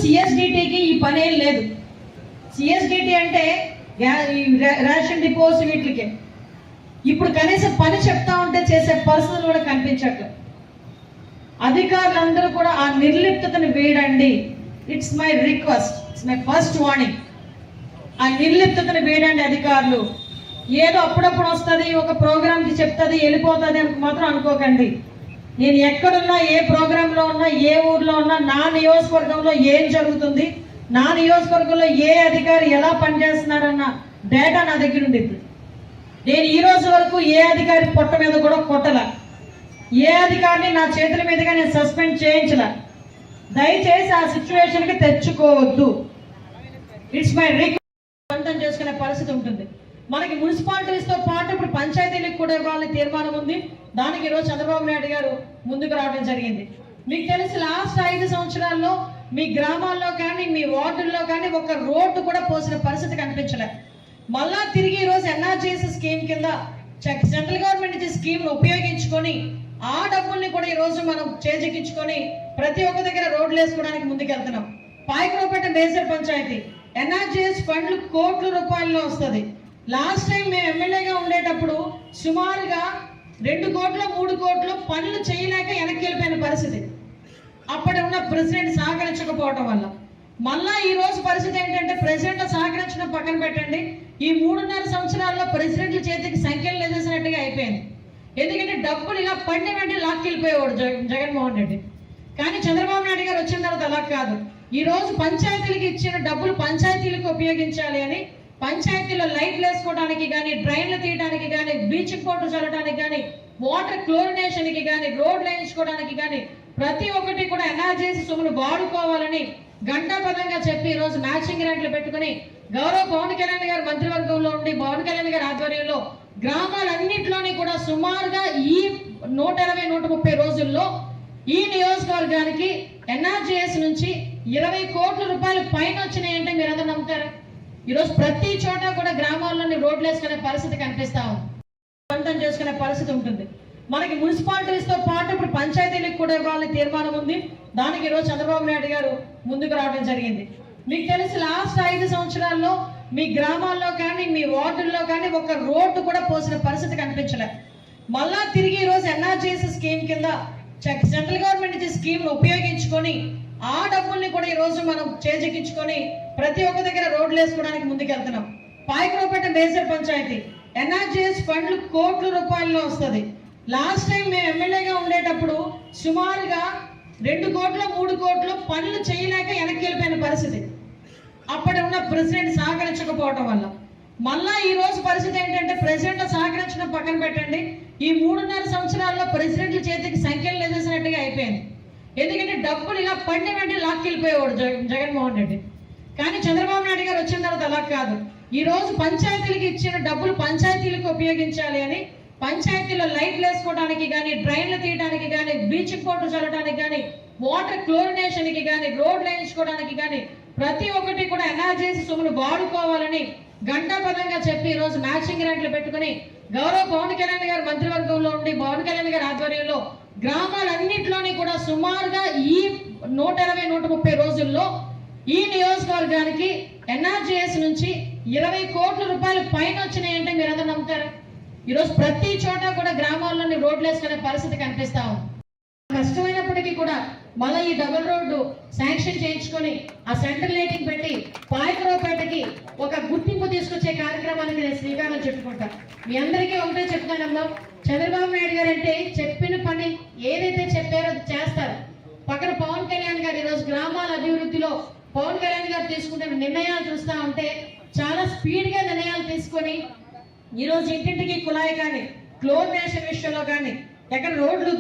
సిఎస్డిటీకి ఈ పని ఏం లేదు. సిఎస్డిటీ అంటే రేషన్ డిపోస్ వీటికి ఇప్పుడు కనీసం పని చెప్తా ఉంటే చేసే పరిస్థితులు కూడా కనిపించట్లేదు. అధికారులందరూ కూడా ఆ నిర్లిప్తతను వేయండి. It's my request, it's my first warning. ఆ నిర్లిప్తతను వేయండి అధికారులు. ఏదో అప్పుడప్పుడు వస్తుంది, ఒక ప్రోగ్రామ్కి చెప్తుంది, వెళ్ళిపోతుంది అని మాత్రం అనుకోకండి. నేను ఎక్కడున్నా, ఏ ప్రోగ్రాంలో ఉన్నా, ఏ ఊర్లో ఉన్నా, నా నియోజకవర్గంలో ఏం జరుగుతుంది, నా నియోజకవర్గంలో ఏ అధికారి ఎలా పనిచేస్తున్నారన్న డేటా నా దగ్గర ఉండేది. నేను ఈ రోజు వరకు ఏ అధికారి పొట్ట మీద కూడా కొట్టల, ఏ అధికారిని నా చేతుల మీదుగా నేను సస్పెండ్ చేయించల. దయచేసి ఆ సిచ్యువేషన్కి తెచ్చుకోవద్దు. It's my request. చేసుకునే పరిస్థితి ఉంటుంది. మనకి మున్సిపాలిటీస్తో పాటు ఇప్పుడు పంచాయతీలకు కూడా ఇవ్వాలని తీర్మానం ఉంది. దానికి ఈరోజు చంద్రబాబు నాయుడు గారు ముందుకు రావడం జరిగింది. మీకు తెలిసి లాస్ట్ 5 సంవత్సరాల్లో మీ గ్రామాల్లో కానీ, మీ వార్డుల్లో కానీ ఒక రోడ్డు కూడా పోసిన పరిస్థితి కనిపించలేదు. మళ్ళా తిరిగి ఈరోజు ఎన్ఆర్జీఎస్ స్కీమ్ కింద సెంట్రల్ గవర్నమెంట్ ఇచ్చే స్కీమ్ను ఉపయోగించుకొని ఆ డబ్బుల్ని కూడా ఈరోజు మనం చేజెక్కించుకొని ప్రతి ఒక్క దగ్గర రోడ్లు వేసుకోవడానికి ముందుకెళ్తున్నాం. పాయకరావుపేట మేజర్ పంచాయతీ ఎన్ఆర్జీఎస్ ఫండ్లు కోట్ల రూపాయల్లో వస్తుంది. లాస్ట్ టైం మేము ఎమ్మెల్యేగా ఉండేటప్పుడు సుమారుగా 2 కోట్లు 3 కోట్లు పనులు చేయలేక వెనక్కి వెళ్ళిపోయిన పరిస్థితి. అప్పటి ఉన్న ప్రెసిడెంట్ సహకరించకపోవడం వల్ల. మళ్ళా ఈ రోజు పరిస్థితి ఏంటంటే ప్రెసిడెంట్ సహకరించడం పక్కన పెట్టండి, ఈ 3.5 సంవత్సరాల్లో ప్రెసిడెంట్ల చేతికి సంఖ్యలు లేదేసినట్టుగా అయిపోయింది. ఎందుకంటే డబ్బులు ఇలా పడిన వెంటనే లాక్కెళ్ళిపోయేవాడు జగన్మోహన్ రెడ్డి. కానీ చంద్రబాబు నాయుడు గారు వచ్చిన తర్వాత అలా కాదు. ఈ రోజు పంచాయతీలకు ఇచ్చిన డబ్బులు పంచాయతీలకు ఉపయోగించాలి అని పంచాయతీలో లైట్లు వేసుకోవడానికి కానీ, డ్రైన్లు తీయడానికి కానీ, బ్లీచింగ్ పౌడర్ చల్లడానికి కానీ, వాటర్ క్లోరినేషన్కి కానీ, రోడ్లు వేయించుకోవడానికి కానీ ప్రతి ఒక్కటి కూడా ఎన్ఆర్జీఎస్ సొమ్మును వాడుకోవాలని గంటాపదంగా చెప్పి ఈరోజు మ్యాచింగ్ రేట్లు పెట్టుకుని గౌరవ పవన్ కళ్యాణ్ గారు మంత్రివర్గంలో ఉండి పవన్ కళ్యాణ్ గారి ఆధ్వర్యంలో గ్రామాలన్నింటిలోని కూడా సుమారుగా ఈ 120-130 రోజుల్లో ఈ నియోజకవర్గానికి ఎన్ఆర్జీఎస్ నుంచి 20 కోట్ల రూపాయలు పైన వచ్చినాయంటే మీరందరూ నమ్ముతారా? ఈరోజు ప్రతి చోట కూడా గ్రామాల్లోని రోడ్లు వేసుకునే పరిస్థితి కనిపిస్తా ఉంది, చేసుకునే పరిస్థితి ఉంటుంది. మనకి మున్సిపాలిటీస్తో పాటు ఇప్పుడు పంచాయతీలకు కూడా ఇవ్వాలని తీర్మానం ఉంది. దానికి ఈరోజు చంద్రబాబు నాయుడు గారు ముందుకు రావడం జరిగింది. మీకు తెలిసి లాస్ట్ 5 సంవత్సరాల్లో మీ గ్రామాల్లో కానీ, మీ వార్డుల్లో కానీ ఒక రోడ్డు కూడా పోసిన పరిస్థితి కనిపించలేదు. మళ్ళా తిరిగి ఈరోజు ఎన్ఆర్జీఎస్ స్కీమ్ కింద సెంట్రల్ గవర్నమెంట్ ఇచ్చే స్కీమ్ను ఉపయోగించుకొని ఆ డబ్బుల్ని కూడా ఈరోజు మనం చేజెక్కించుకొని ప్రతి ఒక్క దగ్గర రోడ్లు వేసుకోవడానికి ముందుకెళ్తున్నాం. పాయకరావుపేట మేజర్ పంచాయతీ ఎన్ఆర్జీఎస్ ఫండ్లు కోట్ల రూపాయల్లో వస్తుంది. లాస్ట్ టైం మేము ఎమ్మెల్యేగా ఉండేటప్పుడు సుమారుగా 2 కోట్లు 3 కోట్లు పనులు చేయలేక వెనక్కి వెళ్ళిపోయిన పరిస్థితి. అప్పటి ఉన్న ప్రెసిడెంట్ సహకరించకపోవడం వల్ల. మళ్ళా ఈ రోజు పరిస్థితి ఏంటంటే ప్రెసిడెంట్ సహకరించడం పక్కన పెట్టండి, ఈ 3.5 సంవత్సరాల్లో ప్రెసిడెంట్ల చేతికి సంఖ్యలు లేదేసినట్టుగా అయిపోయింది. ఎందుకంటే డబ్బులు ఇలా పడిన వెంటనే లాక్కెళ్ళిపోయేవాడు జగన్మోహన్ రెడ్డి. కానీ చంద్రబాబు నాయుడు గారు వచ్చిన తర్వాత అలా కాదు. ఈ రోజు పంచాయతీలకు ఇచ్చిన డబ్బులు పంచాయతీలకు ఉపయోగించాలి అని పంచాయతీలో లైట్లు వేసుకోవడానికి కానీ, డ్రైన్లు తీయడానికి కానీ, బ్లీచింగ్ పౌడర్ చల్లడానికి కానీ, వాటర్ క్లోరినేషన్కి కానీ, రోడ్లు వేయించుకోవడానికి కానీ ప్రతి ఒక్కటి కూడా ఎన్ఆర్జీఎస్ సొమ్మును వాడుకోవాలని గంటాపదంగా చెప్పి ఈరోజు మ్యాచింగ్ రేట్లు పెట్టుకుని గౌరవ పవన్ కళ్యాణ్ గారు మంత్రివర్గంలో ఉండి పవన్ కళ్యాణ్ గారి ఆధ్వర్యంలో గ్రామాలన్నింటిలోని కూడా సుమారుగా ఈ 120-130 రోజుల్లో ఈ నియోజకవర్గానికి ఎన్ఆర్జీఎస్ నుంచి 20 కోట్ల రూపాయలు పైన వచ్చినాయంటే మీరందరూ నమ్ముతారా? ఈరోజు ప్రతి చోట కూడా గ్రామాల్లోని రోడ్లు వేసుకునే పరిస్థితి కనిపిస్తా ఉంది. కష్టమైనప్పటికీ కూడా మళ్ళీ ఈ డబుల్ రోడ్డు శాంక్షన్ చేయించుకొని ఆ సెంట్రల్ లైటింగ్ పెట్టి పాయకరావుపేటకి ఒక గుర్తింపు తీసుకొచ్చే కార్యక్రమానికి నేను శ్రీకారం చుట్టుకుంటా. మీ అందరికీ ఒకటే చెప్తానమ్మా, చంద్రబాబు నాయుడు గారు అంటే చెప్పిన పని ఏదైతే చెప్పారో అది చేస్తారు. పక్కన పవన్ కళ్యాణ్ గారు ఈరోజు గ్రామాల అభివృద్ధిలో పవన్ కళ్యాణ్ గారు తీసుకుంటున్న నిర్ణయాలు చూస్తూ ఉంటే చాలా స్పీడ్గా నిర్ణయాలు తీసుకొని ఈరోజు ఇంటింటికి కుళాయి కానీ, క్లోరినేషన్ విషయంలో కానీ, ఎక్కడ రోడ్లు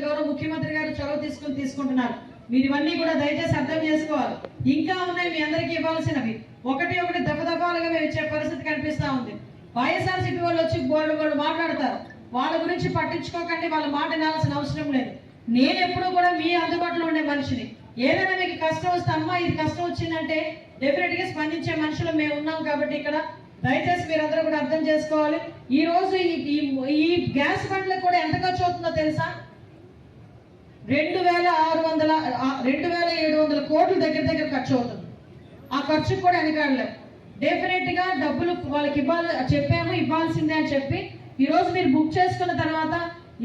గౌరవ ముఖ్యమంత్రి గారు చొరవ తీసుకుంటున్నారు. మీరు ఇవన్నీ కూడా దయచేసి అర్థం చేసుకోవాలి. ఇంకా ఉన్నాయి మీ అందరికీ ఇవ్వాల్సినవి. ఒకటి దఫాలుగా మేము ఇచ్చే పరిస్థితి కనిపిస్తా ఉంది. వైఎస్ఆర్సీపీ వాళ్ళు వచ్చి వాళ్ళు మాట్లాడతారు, వాళ్ళ గురించి పట్టించుకోకండి, వాళ్ళ మాట వినాల్సిన అవసరం లేదు. నేను ఎప్పుడూ కూడా మీ అందుబాటులో ఉండే మనిషిని. ఏదైనా మీకు కష్టం వస్తే అమ్మా ఇది కష్టం వచ్చిందంటే డెఫినెట్గా స్పందించే మనుషులు మేము ఉన్నాం. కాబట్టి ఇక్కడ దయచేసి మీరందరూ కూడా అర్థం చేసుకోవాలి. ఈ రోజు ఈ గ్యాస్ బండ్లకు కూడా ఎంత ఖర్చు అవుతుందో తెలుసా? 2,700 కోట్లు దగ్గర ఖర్చు అవుతుంది. ఆ ఖర్చుకు కూడా వెనకాడలేదు. డెఫినెట్ గా డబ్బులు వాళ్ళకి చెప్పాము ఇవ్వాల్సిందే అని చెప్పి ఈ రోజు మీరు బుక్ చేసుకున్న తర్వాత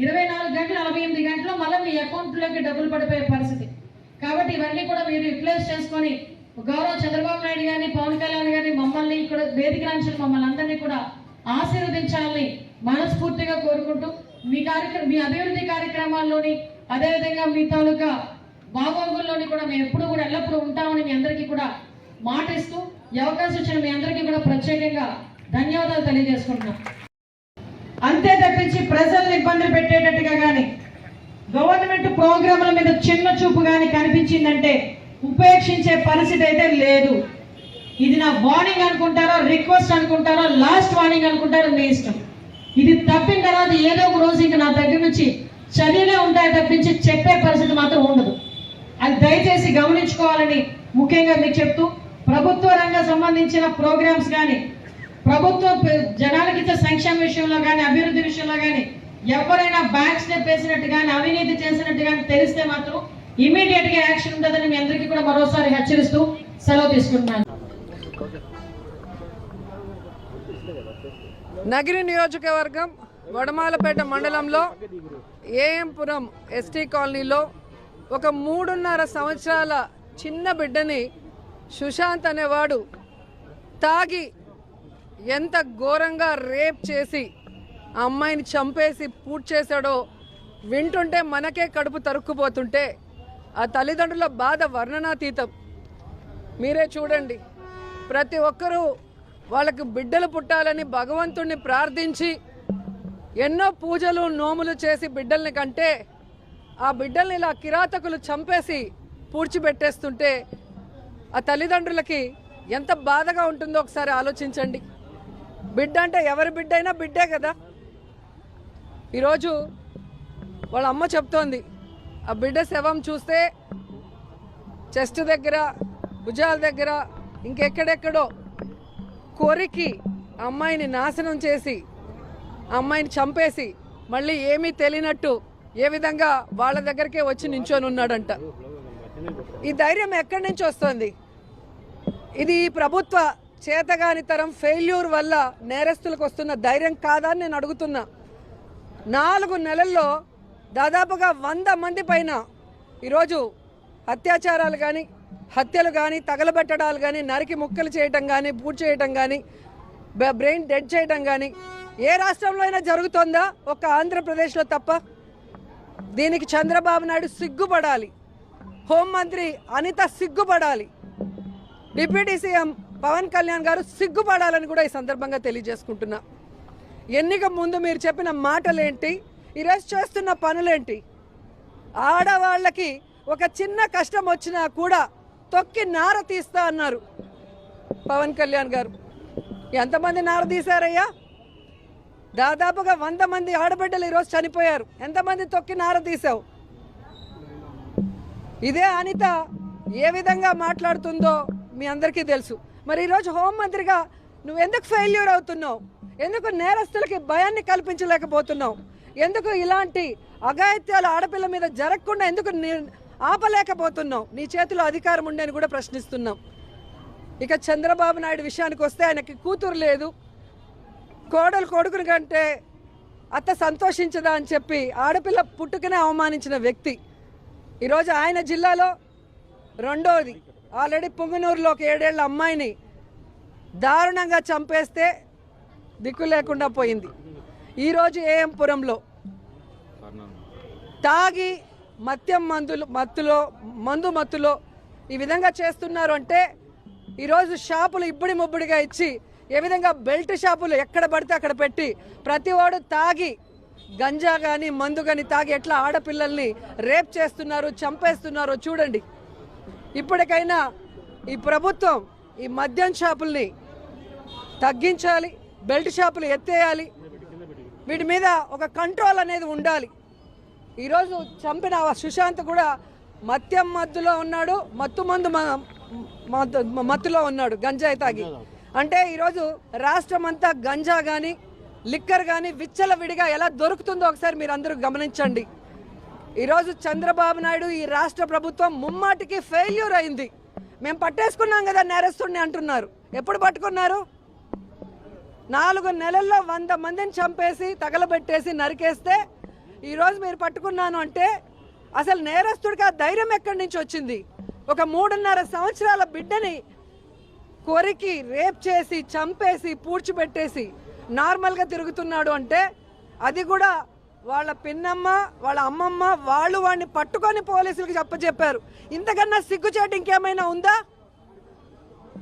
24 గంటలు 48 గంటల్లో మళ్ళీ మీ అకౌంట్లోకి డబ్బులు పడిపోయే పరిస్థితి. కాబట్టి ఇవన్నీ కూడా మీరు యూటిలైజ్ చేసుకొని గౌరవ చంద్రబాబు నాయుడు గారిని, పవన్ కళ్యాణ్ గారిని, మమ్మల్ని ఇక్కడ వేదిక నుంచి మమ్మల్ని అందరినీ కూడా ఆశీర్వదించాలని మనస్ఫూర్తిగా కోరుకుంటూ మీ అభివృద్ధి కార్యక్రమాల్లోని అదేవిధంగా మీ తాలూకా బాగోగుల్లోని కూడా మేము ఎప్పుడు కూడా ఎల్లప్పుడూ ఉంటామని మీ అందరికీ కూడా మాటిస్తూ ఈ అవకాశం ఇచ్చిన మీ అందరికీ కూడా ప్రత్యేకంగా ధన్యవాదాలు తెలియజేసుకుంటున్నాం. అంతే తప్పించి ప్రజల్ని ఇబ్బందులు పెట్టేటట్టుగా కానీ గవర్నమెంట్ ప్రోగ్రాముల మీద చిన్న చూపు కానీ కనిపించిందంటే ఉపేక్షించే పరిస్థితి అయితే లేదు. ఇది నా వార్నింగ్ అనుకుంటారో, రిక్వెస్ట్ అనుకుంటారో, లాస్ట్ వార్నింగ్ అనుకుంటారో మీ ఇష్టం. ఇది తప్పిన తర్వాత ఏదో ఒక రోజు ఇంకా నా దగ్గర నుంచి చర్యలే ఉంటాయి తప్పించి చెప్పే పరిస్థితి మాత్రం ఉండదు. అది దయచేసి గమనించుకోవాలని ముఖ్యంగా మీకు చెప్తూ, ప్రభుత్వ రంగ సంబంధించిన ప్రోగ్రామ్స్ కానీ, ప్రభుత్వ జనాలకి ఇచ్చే సంక్షేమ విషయంలో కానీ, అభివృద్ధి విషయంలో కానీ ఎవరైనా బ్యాక్ స్టెప్ వేసినట్టు కానీ, అవినీతి చేసినట్టు కానీ తెలిస్తే మాత్రం ఇమీడియట్ గా యాక్షన్ ఉంటుందని మీ అందరికీ కూడా మరోసారి హెచ్చరిస్తూ సెలవు తీసుకుంటున్నాను. నగిరి నియోజకవర్గం వడమాలపేట మండలంలో ఏఎంపురం ఎస్టీ కాలనీలో ఒక 3.5 సంవత్సరాల చిన్న బిడ్డని సుశాంత్ అనేవాడు తాగి ఎంత ఘోరంగా రేప్ చేసి ఆ అమ్మాయిని చంపేసి పూర్తి చేశాడో వింటుంటే మనకే కడుపు తరుక్కుపోతుంటే ఆ తల్లిదండ్రుల బాధ వర్ణనాతీతం. మీరే చూడండి, ప్రతి ఒక్కరూ వాళ్ళకు బిడ్డలు పుట్టాలని భగవంతుణ్ణి ప్రార్థించి ఎన్నో పూజలు నోములు చేసి బిడ్డల్ని కంటే ఆ బిడ్డల్ని ఇలా కిరాతకులు చంపేసి పూడ్చిపెట్టేస్తుంటే ఆ తల్లిదండ్రులకి ఎంత బాధగా ఉంటుందో ఒకసారి ఆలోచించండి. బిడ్డ అంటే ఎవరి బిడ్డ అయినా బిడ్డే కదా. ఈరోజు వాళ్ళ అమ్మ చెప్తోంది, ఆ బిడ్డ శవం చూస్తే చెస్ట్ దగ్గర, భుజాల దగ్గర, ఇంకెక్కడెక్కడో కొరికి అమ్మాయిని నాశనం చేసి అమ్మాయిని చంపేసి మళ్ళీ ఏమీ తెలియనట్టు ఏ విధంగా వాళ్ళ దగ్గరికే వచ్చి నించొని ఉన్నాడంట. ఈ ధైర్యం ఎక్కడి నుంచి వస్తుంది? ఇది ప్రభుత్వ చేతగానితరం ఫెయిల్యూర్ వల్ల నేరస్తులకు వస్తున్న ధైర్యం కాదా అని నేను అడుగుతున్నా. 4 నెలల్లో దాదాపుగా 100 మంది పైన ఈరోజు అత్యాచారాలు కానీ, హత్యలు కానీ, తగలబెట్టడాలు కానీ, నరికి ముక్కలు చేయటం కానీ, పూర్తి చేయటం కానీ, బ్రెయిన్ డెడ్ చేయటం కానీ ఏ రాష్ట్రంలో అయినా జరుగుతుందా? ఒక ఆంధ్రప్రదేశ్లో తప్ప. దీనికి చంద్రబాబు నాయుడు సిగ్గుపడాలి, హోంమంత్రి అనిత సిగ్గుపడాలి, డిప్యూటీ సీఎం పవన్ కళ్యాణ్ గారు సిగ్గుపడాలని కూడా ఈ సందర్భంగా తెలియజేసుకుంటున్నా. ఎన్నిక ముందు మీరు చెప్పిన మాటలేంటి, ఈరోజు చేస్తున్న పనులేంటి? ఆడవాళ్ళకి ఒక చిన్న కష్టం వచ్చినా కూడా తొక్కి నార తీస్తా అన్నారు పవన్ కళ్యాణ్ గారు. ఎంతమంది నార తీశారయ్యా? దాదాపుగా 100 మంది ఆడబిడ్డలు ఈరోజు చనిపోయారు. ఎంతమంది తొక్కి నార తీసావు? ఇదే అనిత ఏ విధంగా మాట్లాడుతుందో మీ అందరికీ తెలుసు. మరి ఈరోజు హోంమంత్రిగా నువ్వు ఎందుకు ఫెయిల్యూర్ అవుతున్నావు? ఎందుకు నేరస్తులకి భయాన్ని కల్పించలేకపోతున్నావు? ఎందుకు ఇలాంటి అఘాయిత్యాలు ఆడపిల్ల మీద జరగకుండా ఎందుకు ఆపలేకపోతున్నావు? నీ చేతిలో అధికారం ఉండని కూడా ప్రశ్నిస్తున్నాం. ఇక చంద్రబాబు నాయుడు విషయానికి వస్తే ఆయనకి కూతురు లేదు, కోడలు కొడుకుని కంటే అత్త సంతోషించదా అని చెప్పి ఆడపిల్ల పుట్టుకనే అవమానించిన వ్యక్తి ఈరోజు ఆయన జిల్లాలో రెండోది. ఆల్రెడీ పుంగనూరులో ఒక 7 ఏళ్ల అమ్మాయిని దారుణంగా చంపేస్తే దిక్కు లేకుండా పోయింది. ఈరోజు ఏఎంపురంలో తాగి మత్తులో ఈ విధంగా చేస్తున్నారు అంటే ఈరోజు షాపులు ఇబ్బడి ముబ్బడిగా ఇచ్చి ఏ విధంగా బెల్ట్ షాపులు ఎక్కడ పడితే అక్కడ పెట్టి ప్రతివాడు తాగి గంజా కానీ మందు కానీ తాగి ఎట్లా ఆడపిల్లల్ని రేప్ చేస్తున్నారు, చంపేస్తున్నారో చూడండి. ఇప్పటికైనా ఈ ప్రభుత్వం ఈ మద్యం షాపుల్ని తగ్గించాలి, బెల్ట్ షాపులు ఎత్తేయాలి, వీటి మీద ఒక కంట్రోల్ అనేది ఉండాలి. ఈరోజు చంపిన సుశాంత్ కూడా మత్తులో ఉన్నాడు, మత్తులో ఉన్నాడు, గంజాయి తాగి. అంటే ఈరోజు రాష్ట్రం అంతా గంజా కానీ లిక్కర్ కానీ విచ్చలవిడిగా ఎలా దొరుకుతుందో ఒకసారి మీరు అందరూ గమనించండి. ఈరోజు చంద్రబాబు నాయుడు ఈ రాష్ట్ర ప్రభుత్వం ముమ్మాటికి ఫెయిల్యూర్ అయింది. మేము పట్టేసుకున్నాం కదా నేరస్తుడిని అంటున్నారు. ఎప్పుడు పట్టుకున్నారు? 4 నెలల్లో 100 మందిని చంపేసి తగలబెట్టేసి నరికేస్తే ఈరోజు మీరు పట్టుకున్నాను అంటే అసలు నేరస్తుడికి ఆ ధైర్యం ఎక్కడి నుంచి వచ్చింది? ఒక 3.5 సంవత్సరాల బిడ్డని కొరికి రేప్ చేసి చంపేసి పూడ్చిపెట్టేసి నార్మల్గా తిరుగుతున్నాడు అంటే అది కూడా వాళ్ళ పిన్నమ్మ వాళ్ళ అమ్మమ్మ వాళ్ళు వాడిని పట్టుకొని పోలీసులకు చెప్పారు. ఇంతకన్నా సిగ్గుచేటు ఇంకేమైనా ఉందా?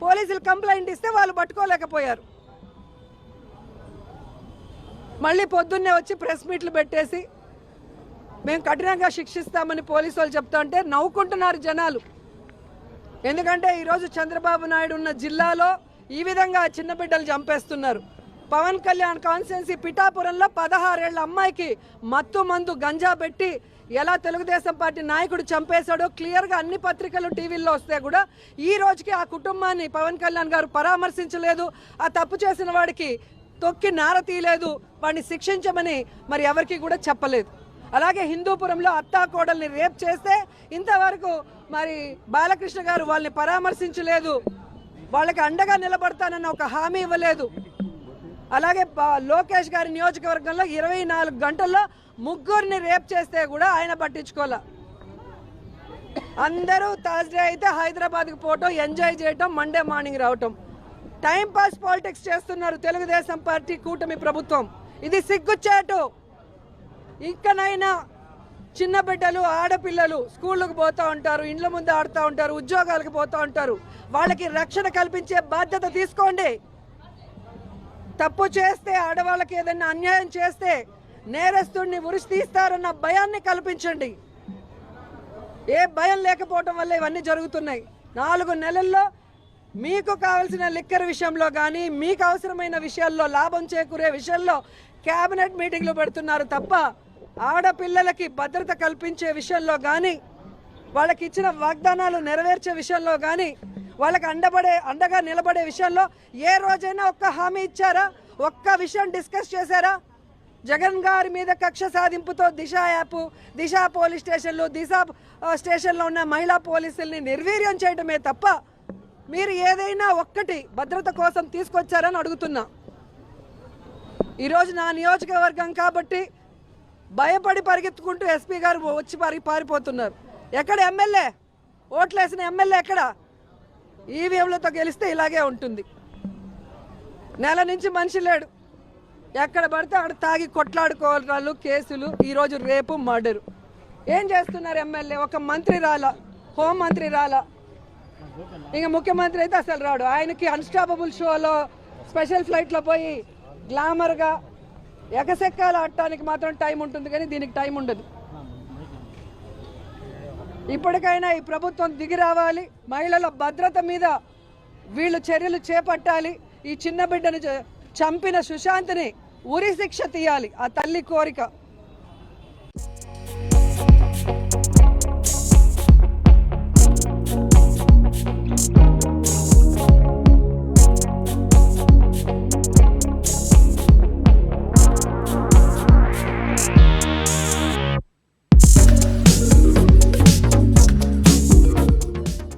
పోలీసులు కంప్లైంట్ ఇస్తే వాళ్ళు పట్టుకోలేకపోయారు. మళ్ళీ పొద్దున్నే వచ్చి ప్రెస్ మీట్లు పెట్టేసి మేము కఠినంగా శిక్షిస్తామని పోలీసు వాళ్ళు చెప్తా ఉంటే నవ్వుకుంటున్నారు జనాలు. ఎందుకంటే ఈరోజు చంద్రబాబు నాయుడు ఉన్న జిల్లాలో ఈ విధంగా చిన్న బిడ్డలు చంపేస్తున్నారు. పవన్ కళ్యాణ్ కాన్స్టిట్యున్సీ పిఠాపురంలో 16 ఏళ్ల అమ్మాయికి మత్తు మందు గంజా పెట్టి ఎలా తెలుగుదేశం పార్టీ నాయకుడు చంపేశాడో క్లియర్గా అన్ని పత్రికలు టీవీల్లో వస్తే కూడా ఈ రోజుకి ఆ కుటుంబాన్ని పవన్ కళ్యాణ్ గారు పరామర్శించలేదు. ఆ తప్పు చేసిన వాడికి తొక్కి నార తీయలేదు, వాడిని శిక్షించమని మరి ఎవరికి కూడా చెప్పలేదు. అలాగే హిందూపురంలో అత్తాకోడల్ని రేప్ చేస్తే ఇంతవరకు మరి బాలకృష్ణ గారు వాళ్ళని పరామర్శించలేదు, వాళ్ళకి అండగా నిలబడతానన్న ఒక హామీ ఇవ్వలేదు. అలాగే లోకేష్ గారి నియోజకవర్గంలో 24 గంటల్లో 3 రేప్ చేస్తే కూడా ఆయన పట్టించుకోలే. అందరూ థర్స్డే అయితే హైదరాబాద్కి పోవటం, ఎంజాయ్ చేయటం, మండే మార్నింగ్ రావటం, టైంపాస్ పాలిటిక్స్ చేస్తున్నారు తెలుగుదేశం పార్టీ కూటమి ప్రభుత్వం. ఇది సిగ్గుచేటు. ఇంకనైనా చిన్న బిడ్డలు ఆడపిల్లలు స్కూళ్ళకు పోతూ ఉంటారు, ఇండ్ల ముందు ఆడుతూ ఉంటారు, ఉద్యోగాలకు పోతూ ఉంటారు. వాళ్ళకి రక్షణ కల్పించే బాధ్యత తీసుకోండి. తప్పు చేస్తే ఆడవాళ్ళకి ఏదైనా అన్యాయం చేస్తే నేరస్తుడిని ఉరిసి తీస్తారన్న భయాన్ని కల్పించండి. ఏ భయం లేకపోవటం వల్ల ఇవన్నీ జరుగుతున్నాయి. 4 నెలల్లో మీకు కావాల్సిన లిక్కర్ విషయంలో కానీ మీకు అవసరమైన విషయాల్లో లాభం చేకూరే విషయంలో క్యాబినెట్ మీటింగ్లు పెడుతున్నారు తప్ప ఆడపిల్లలకి భద్రత కల్పించే విషయంలో కానీ వాళ్ళకి ఇచ్చిన వాగ్దానాలు నెరవేర్చే విషయంలో కానీ వాళ్ళకి అండగా నిలబడే విషయంలో ఏ రోజైనా ఒక్క హామీ ఇచ్చారా? ఒక్క విషయం డిస్కస్ చేశారా? జగన్ గారి మీద కక్ష సాధింపుతో దిశ యాప్, దిశ పోలీస్ స్టేషన్లు, దిశ స్టేషన్లో ఉన్న మహిళా పోలీసుల్ని నిర్వీర్యం చేయడమే తప్ప మీరు ఏదైనా ఒక్కటి భద్రత కోసం తీసుకొచ్చారని అడుగుతున్నా. ఈరోజు నా నియోజకవర్గం కాబట్టి భయపడి పరిగెత్తుకుంటూ ఎస్పీ గారు వచ్చి పారిపోతున్నారు. ఎక్కడ ఎమ్మెల్యే? ఓట్లేసిన ఎమ్మెల్యే ఎక్కడ? ఈవీఎంలతో గెలిస్తే ఇలాగే ఉంటుంది. నెల నుంచి మనిషి లేడు. ఎక్కడ పడితే అక్కడ తాగి కొట్లాడుకోవాలి, కేసులు. ఈరోజు రేపు మర్డరు. ఏం చేస్తున్నారు ఎమ్మెల్యే? ఒక మంత్రి రాలా, హోంమంత్రి రాలా, ఇంకా ముఖ్యమంత్రి అయితే అసలు రాడు. ఆయనకి అన్స్టాపబుల్ షోలో స్పెషల్ ఫ్లైట్లో పోయి గ్లామర్గా ఎగసెక్కాలు ఆడటానికి మాత్రం టైం ఉంటుంది, కానీ దీనికి టైం ఉండదు. ఇప్పటికైనా ఈ ప్రభుత్వం దిగి రావాలి. మహిళల భద్రత మీద వీళ్ళు చర్యలు చేపట్టాలి. ఈ చిన్న బిడ్డను చంపిన సుశాంత్ని ఉరి శిక్ష తీయాలి. ఆ తల్లి కోరిక.